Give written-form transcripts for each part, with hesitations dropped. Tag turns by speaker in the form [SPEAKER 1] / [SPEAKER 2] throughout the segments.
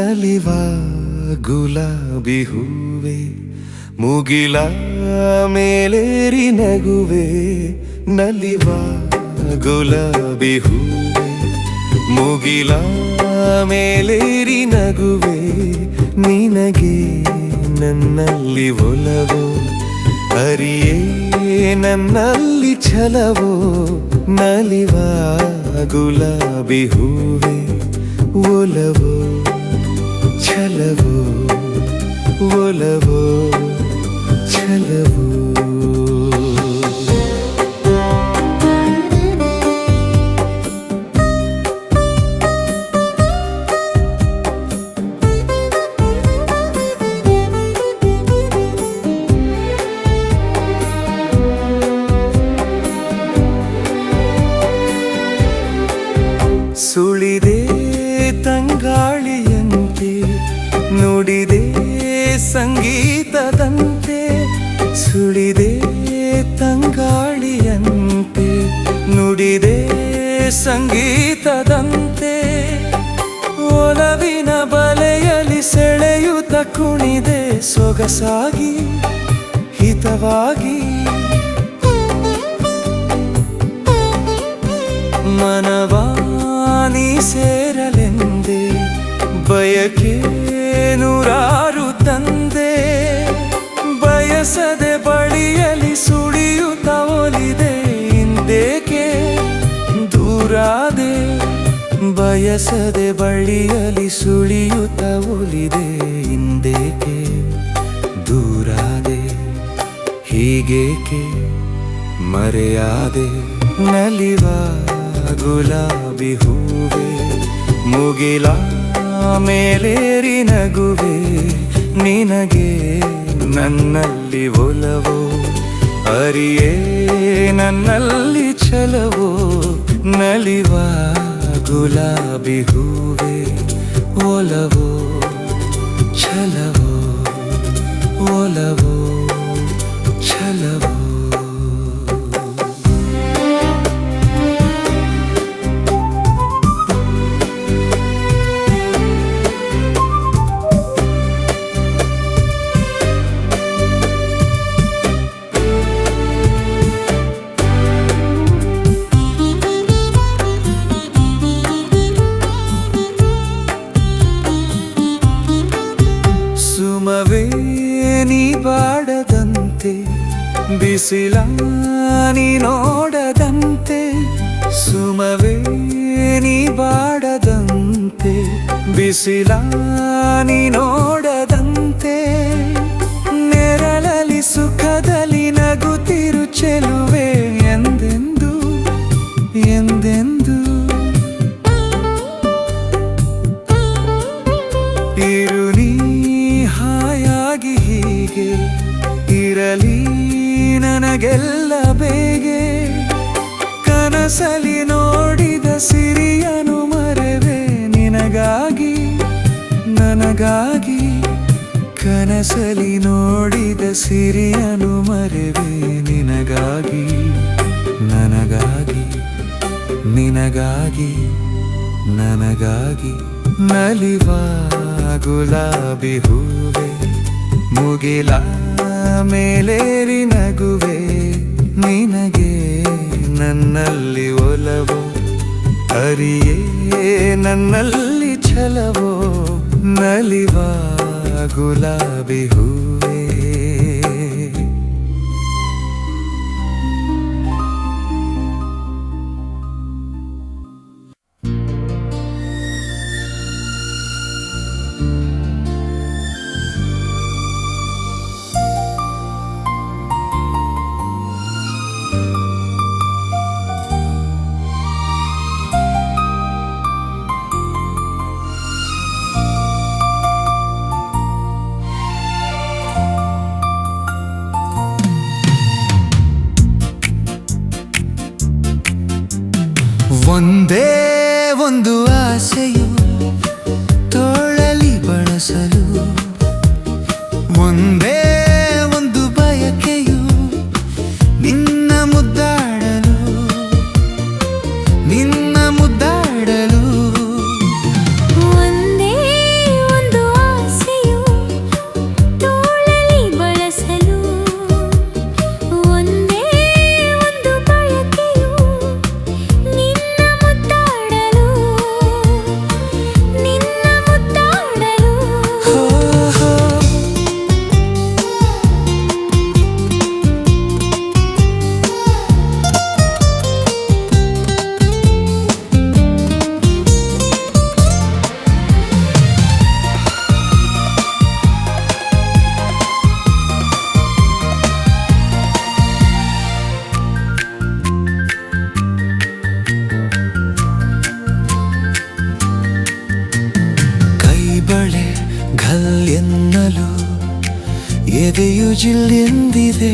[SPEAKER 1] ನಲಿವ ಗುಲಾಬಿ ಹೂವೆ ಮುಗಿಲ ಮೇಲೇರಿ ನಗುವೆ ನಲಿವ ಗುಲಾಬಿ ಹೂವೆ ಮುಗಿಲ ಮೇಲೇರಿ ನಗುವೆ ನಿನಗೆ ನನ್ನಲ್ಲಿ ಒಲವೋ ಅರಿಯೇ ನನ್ನಲ್ಲಿ ಛಲವೋ ನಲಿವ ಗುಲಾಬಿ ಹೂವೆ ಒಲವೋ ಛಲವೋ ಒಲವೋ ಛಲವೋ ಸುಳಿದೆ ತಂಗಾಳಿಯಂತೆ ನುಡಿದೆ ಸಂಗೀತದಂತೆ ಸುಳಿದೆ ತಂಗಾಳಿಯಂತೆ ನುಡಿದೆ ಸಂಗೀತದಂತೆ ಒಲವಿನ ಬಲೆಯಲ್ಲಿ ಸೆಳೆಯುತ್ತ ಕುಣಿದೆ ಸೊಗಸಾಗಿ ಹಿತವಾಗಿ ಮನವಾನಿ ಸೇರಲೆಂದೆ ಬಯಕೆ ನೂರಾರು ತಂದೆ ಬಯಸದೆ ಬಳಿಯಲಿ ಸುಳಿಯುತ್ತ ಒಲಿದೆ ಹಿಂದೇಕೆ ದೂರಾದೆ ಬಯಸದೆ ಬಳಿಯಲಿ ಸುಳಿಯುತ್ತ ಒಲಿದೆ ಹಿಂದೇಕೆ ದೂರಾದೆ ಹೀಗೇಕೆ ಮರೆಯಾದೆ ನಲಿವ ಗುಲಾಬಿ ಹೂವೆ ಮುಗಿಲ ಮೇಲೇರಿ ನಗುವೆ ನಿನಗೆ ನನ್ನಲ್ಲಿ ಒಲವೋ ಅರಿಯೇ ನನ್ನಲ್ಲಿ ಛಲವೋ ನಲಿವ ಗುಲಾಬಿ ಹೂವೆ ಒಲವೋ ಛಲವೋ ಒಲವೋ ಛಲವೋ ಸುಮವೇ ನೀ ಬಾಡದಂತೆ ಬಿಸಿಲ ನೀ ನೋಡದಂತೆ ಸುಮವೇ ನೀ ಬಾಡದಂತೆ ಬಿಸಿಲ ನೀ ನೋಡದಂತೆ ನೆರಳಲಿ ಸುಖದಲ್ಲಿ ನಗುತ್ತಿರು ಚೆಲುವೆ ಎಂದೆಂದು ಎಂದೆಂದು ಇರು ನೀ ಹಾಯಾಗಿ ಹೀಗೆ ಇರಲಿ ನನಗೆಲ್ಲ ಬೇಗೆ ಕನಸಲಿ ನೋಡಿದ ಸಿರಿಯನು ಮರೆವೆ ನಿನಗಾಗಿ ನನಗಾಗಿ ಕನಸಲಿ ನೋಡಿದ ಸಿರಿಯನು ಮರೆವೆ ನಿನಗಾಗಿ ನನಗಾಗಿ ನಿನಗಾಗಿ ನನಗಾಗಿ ನಲಿವ ಗುಲಾಬಿ ಹೂವೆ ಮುಗಿಲ ಮೇಲೇರಿ ನಗುವೆ ನಿನಗೆ ನನ್ನಲ್ಲಿ ಒಲವೋ ಅರಿಯೇ ನನ್ನಲ್ಲಿ ಛಲವೋ ನಲಿವ ಗುಲಾಬಿ ಹೂವೆ ಒಂದೇ ಒಂದು ಆಸೆಯು ತೋಳಲಿ ಬಳಸಲು ಒಂದೇ ಒಂದು ಬಯಕೆಯು ನಿನ್ನ ಮುದ್ದಾಡಲು ನಿನ್ನ ಮುದ್ದಾಡಲು
[SPEAKER 2] ಒಂದೇ
[SPEAKER 1] ಜಿಲ್ಲೆಂದಿದೆ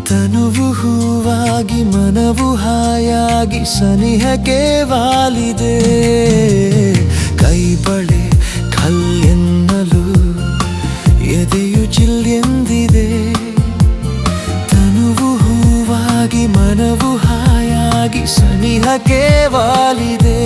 [SPEAKER 1] ತನುವು ಹೂವಾಗಿ ಮನವು ಹಾಯಾಗಿ ಸನಿಹಕ್ಕೆ ವಾಲಿದೆ ಕೈ ಬಳೆ ಕಲ್ಲೆನ್ನಲು ಎದೆಯು ಜಿಲ್ಲೆಂದಿದೆ ತನುವು ಹೂವಾಗಿ ಮನವು ಹಾಯಾಗಿ ಸನಿಹಕ್ಕೆ ವಾಲಿದೆ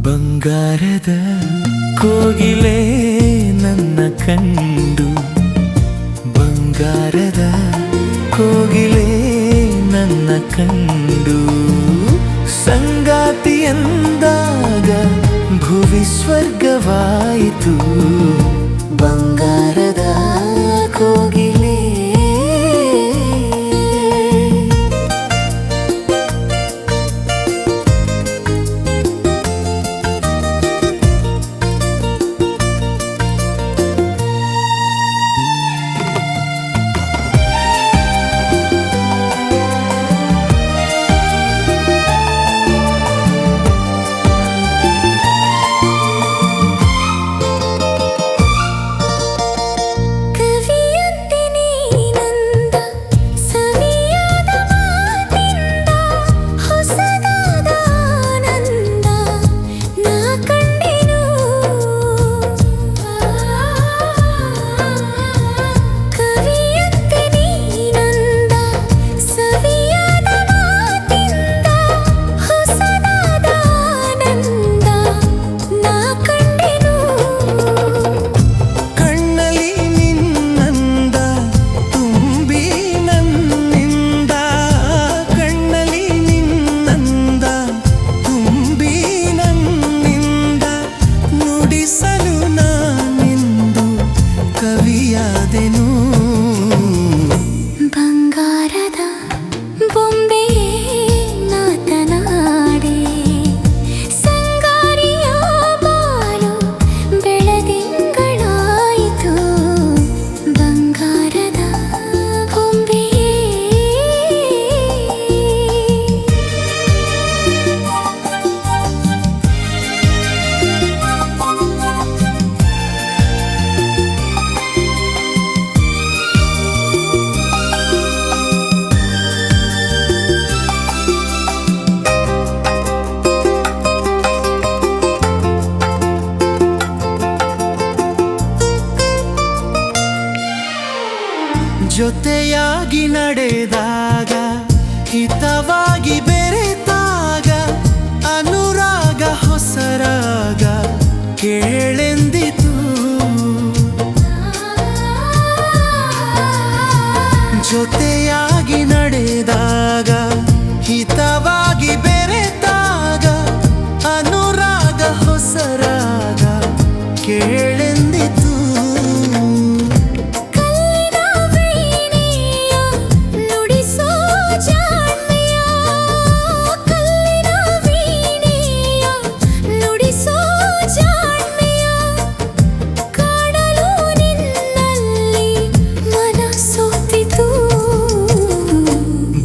[SPEAKER 1] ಬಂಗಾರದ ಕೋಗಿಲೆ ನನ್ನ ಕಂಡು ಬಂಗಾರದ ಕೋಗಿಲೆ ನನ್ನ ಕಂಡು ಸಂಗಾತಿ ಎಂದಾಗ ಭುವಿ ಸ್ವರ್ಗವಾಯಿತು ಬಂಗಾರದ ಕೋಗಿಲೆ ಜೊತೆಯಾಗಿ ನಡೆದಾಗ ಹಿತವಾಗಿ ಬೆರೆತಾಗ ಅನುರಾಗ ಹೊಸರಾಗ ಕೇಳೆಂದಿತು. ಜೊತೆಯಾಗಿ ನಡೆದಾಗ ಹಿತವಾಗಿ ಬೆರೆತಾಗ ಅನುರಾಗ ಹೊಸರಾಗ ಕೇಳೆಂದಿತು.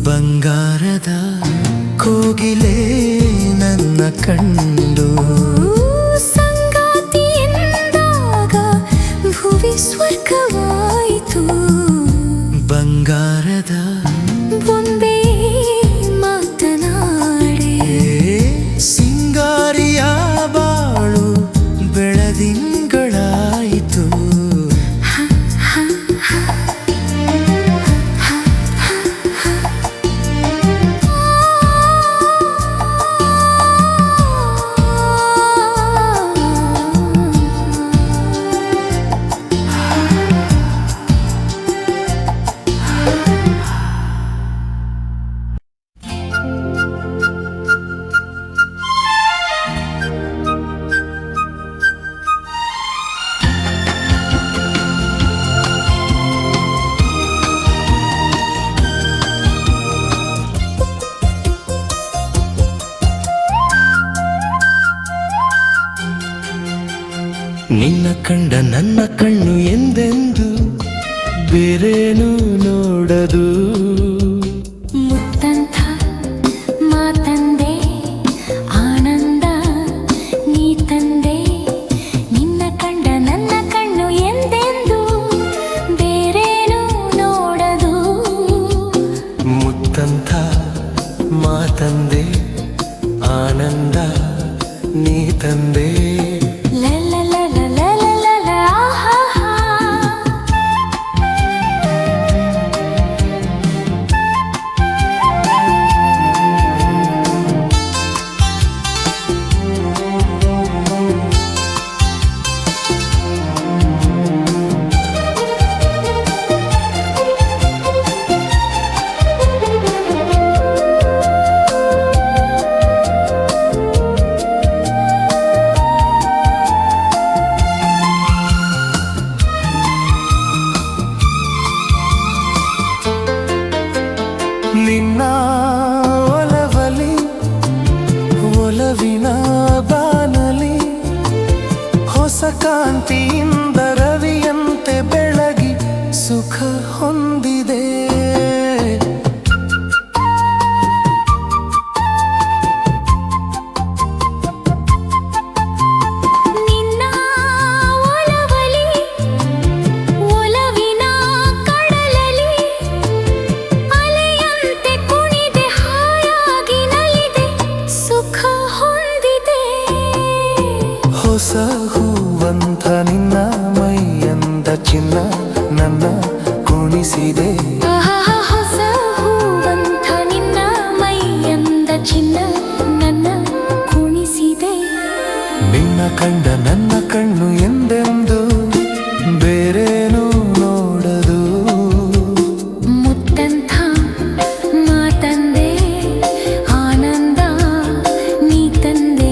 [SPEAKER 1] ಬಂಗಾರದ ಕೋಗಿಲೆ ನನ್ನ ಕಂಡು
[SPEAKER 2] ಸಂಗಾತಿ ಎಂದಾಗ ಭುವಿ ಸ್ವರ್ಗವಾಯಿತು.
[SPEAKER 1] ಬಂಗಾರದ
[SPEAKER 2] ಒಂದೇ ಮಾತನಾಡೆ
[SPEAKER 1] ಸಿಂಗಾರಿಯ ಬಾಳು ಬೆಳದಿಂಗಳಾಯಿತು. ನಿನ್ನ ಕಂಡ ನನ್ನ ಕಣ್ಣು ಎಂದೆಂದು ಬೇರೇನು ನೋಡದು.
[SPEAKER 2] ಮುತ್ತಂಥ ಮಾತಂದೆ ಆನಂದ ನೀ ತಂದೆ. ನಿನ್ನ ಕಂಡ ನನ್ನ ಕಣ್ಣು ಎಂದೆಂದು ಬೇರೇನು ನೋಡದು.
[SPEAKER 1] ಮುತ್ತಂಥ ಮಾತಂದೆ ಆನಂದ ನೀ ತಂದೆ. ನಿನ್ನ ಒಲವಲಿ ಒಲವಿನ ಬಾನಲಿ ಹೊಸ ಕಾಂತಿಯಿಂದ ರವಿಯಂತೆ ಬೆಳಗಿ ಸುಖ ಹೊಂದಿದೆ. ಹೊಸ ಹೂವಂತ ನಿನ್ನ ಮೈಯಂದ ಚಿನ್ನ ನನ್ನ ಕುಣಿಸಿದೆ.
[SPEAKER 2] ಹೊಸ ಹೂವಂತ ನಿನ್ನ ಮೈಯಂದ ಚಿನ್ನ ನನ್ನ ಕುಣಿಸಿದೆ.
[SPEAKER 1] ನಿನ್ನ ಕಂಡ ನನ್ನ ಕಣ್ಣು ಎಂದೆಂದು ಬೇರೇನು ನೋಡದು.
[SPEAKER 2] ಮುತ್ತಂಥ ಮಾತಂದೆ ಆನಂದ ನೀ ತಂದೆ.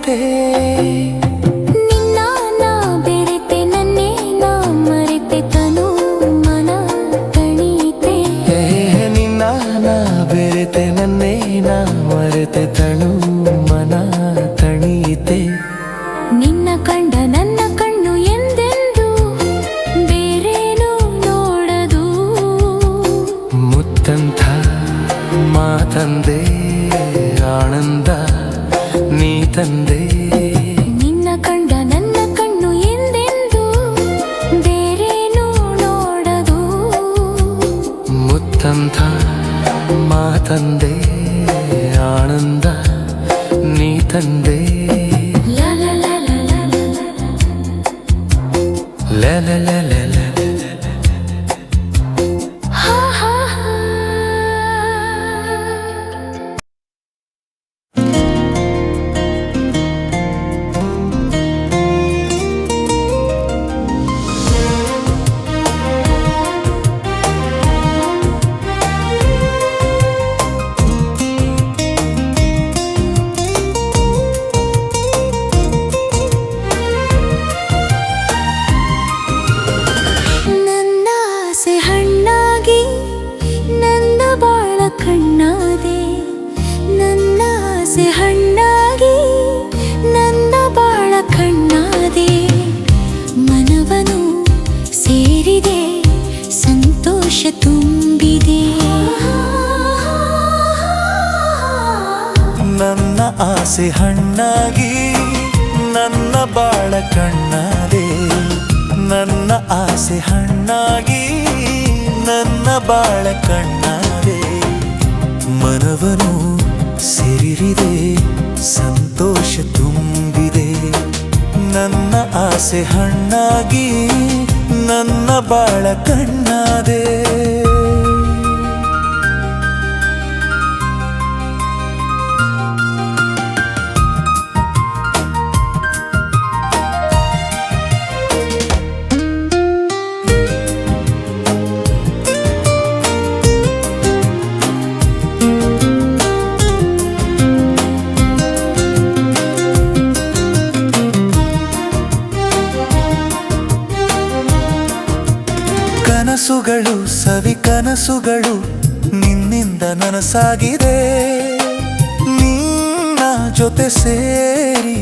[SPEAKER 1] ತಣಿತೆ.
[SPEAKER 2] ನಿನ್ನ ನಾ ಬೆರೆತೆ ನನ್ನೇ ನಾ ಮರೆತೆ ತನು ಮನ ತಣಿತೆ.
[SPEAKER 1] ನಿನ್ನ ನಾ ಬೆರೆತೆ ನನ್ನೇ ನಾ ಮರೆತೆ ತನು ಮನ ತಣಿತೆ.
[SPEAKER 2] ನಿನ್ನ ಕಂಡ ನನ್ನ ಕಣ್ಣು ಎಂದೆಂದು ಬೇರೇನು ನೋಡದು.
[SPEAKER 1] ಮುತ್ತಂಥ ಮಾತಂದೆ ಆನಂದ ನೀ ತಂದೆ.
[SPEAKER 2] ನಿನ್ನ ಕಂಡ ನನ್ನ ಕಣ್ಣು ಎಂದೆಂದು ಬೇರೇನು ನೋಡದು.
[SPEAKER 1] ಮುತ್ತಂಥ ಮಾತಂದೆ ಆನಂದ ನೀ ತಂದೆ.
[SPEAKER 2] ಲಾ ಲಾ ಲಾ ಲಾ ಲಾ ಲಾ.
[SPEAKER 1] ಲ ಲ ಲ ಲ ಲ.
[SPEAKER 2] ಹಾ ಹಾ ಹಾ. ನನ್ನ ಆಸೆ ಹಣ್ಣಾಗಿ ನನ್ನ ಬಾಳ ಕಣ್ಣಾದೆ. ನನ್ನ ಆಸೆ ಹಣ್ಣಾಗಿ ನನ್ನ ಬಾಳ ಕಣ್ಣಾದೆ. ಮನವನು ಸೇರಿದೆ ಸಂತೋಷ ತುಂಬಿದೆ.
[SPEAKER 1] ನನ್ನ ಆಸೆ ಹಣ್ಣಾಗಿ ನನ್ನ ಬಾಳ ಕಣ್ಣಾದೆ. ನನ್ನ ಆಸೆ ಹಣ್ಣಾಗಿ ನನ್ನ ಬಾಳ ಕಣ್ಣಾದೆ. ಮನವನು ಸೇರಿದೆ ಸಂತೋಷ ತುಂಬಿದೆ. ನನ್ನ ಆಸೆ ಹಣ್ಣಾಗಿ ನನ್ನ ಬಾಳ ಕಣ್ಣಾದೆ. ಕನಸುಗಳು ಸವಿ ಕನಸುಗಳು ನಿನ್ನಿಂದ ನನಸಾಗಿದೆ. ನಿನ್ನ ಜೊತೆ ಸೇರಿ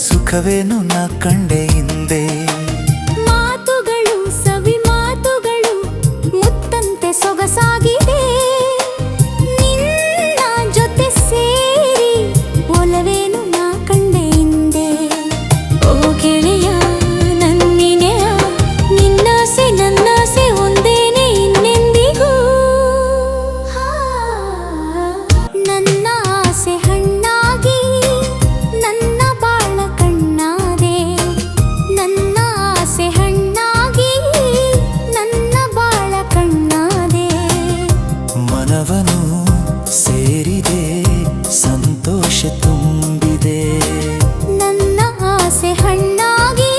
[SPEAKER 1] ಸುಖವೇನು ನಾ ಕಂಡೆ ಹಿಂದೆ.
[SPEAKER 2] ಮಾತುಗಳು ಸವಿ ಮಾತುಗಳು ಮುತ್ತಂತೆ ಸೊಗಸಾಗಿದೆ. ನಿನ್ನ ಜೊತೆ ಸೇರಿ ಒಲವೇನು ನಾ ಕಂಡೆ ಹಿಂದೆ. ಓ ಗೆಳೆಯ ನನ್ನಿನೆಯ ನಿನ್ನಾಸೆ ನನ್ನಾಸೆ ಒಂದೇನೆ ಇನ್ನೆಂದಿಗೂ. ನನ್ನ ಆಸೆ ಹಣ್ಣಾಗಿ ನನ್ನ ಬಾಳ ಕಣ್ಣಾದೆ. ನನ್ನ ಆಸೆ ಹಣ್ಣಾಗಿ ನನ್ನ ಬಾಳ ಕಣ್ಣಾದೆ.
[SPEAKER 1] ಮನವನು ಸೇರಿದೆ ಸಂತೋಷ ತುಂಬಿದೆ.
[SPEAKER 2] ನನ್ನ ಆಸೆ ಹಣ್ಣಾಗಿ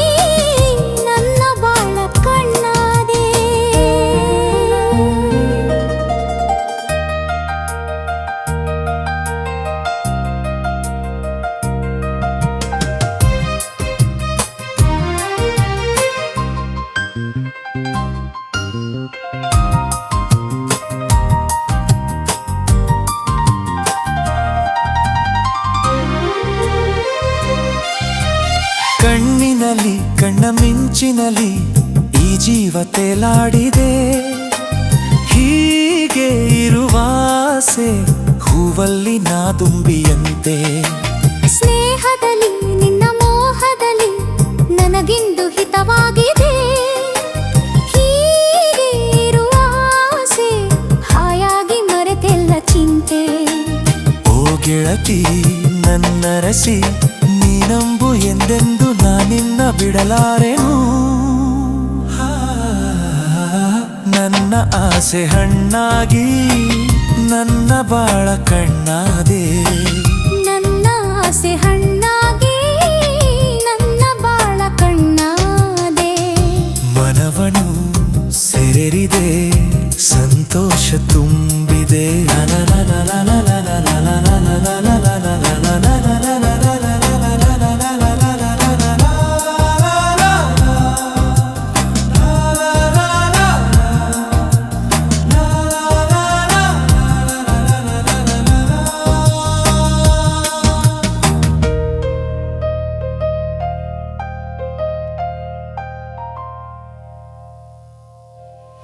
[SPEAKER 2] ನನ್ನ ಬಾಳ ಕಣ್ಣಾದೆ.
[SPEAKER 1] ಕಣ್ಣಿನಲ್ಲಿ ಕಣ್ಣ ಮಿಂಚಿನಲ್ಲಿ ಈ ಜೀವ ತೇಲಾಡಿದೆ. ಹೀಗೆ ಇರುವಾಸೆ ಹೂವಲ್ಲಿ ನಾ ತುಂಬಿಯಂತೆ.
[SPEAKER 2] ಸ್ನೇಹದಲ್ಲಿ ನಿನ್ನ ಮೋಹದಲ್ಲಿ ನನಗಿಂದು ಹಿತವಾಗಿದೆ. ಹೀಗೆ ಇರುವ ಆಸೆ ಹಾಯಾಗಿ ಮರೆತೆಲ್ಲ ಚಿಂತೆ.
[SPEAKER 1] ಓ ಗೆಳತಿ ನನ್ನರಸಿ ನೀನಂಬು ಎಂದೆಂದು ನಾನಿನ್ನ ಬಿಡಲಾರೆನು. ನನ್ನ ಆಸೆ ಹಣ್ಣಾಗಿ ನನ್ನ ಬಾಳ ಕಣ್ಣಾದೆ.
[SPEAKER 2] ನನ್ನ ಆಸೆ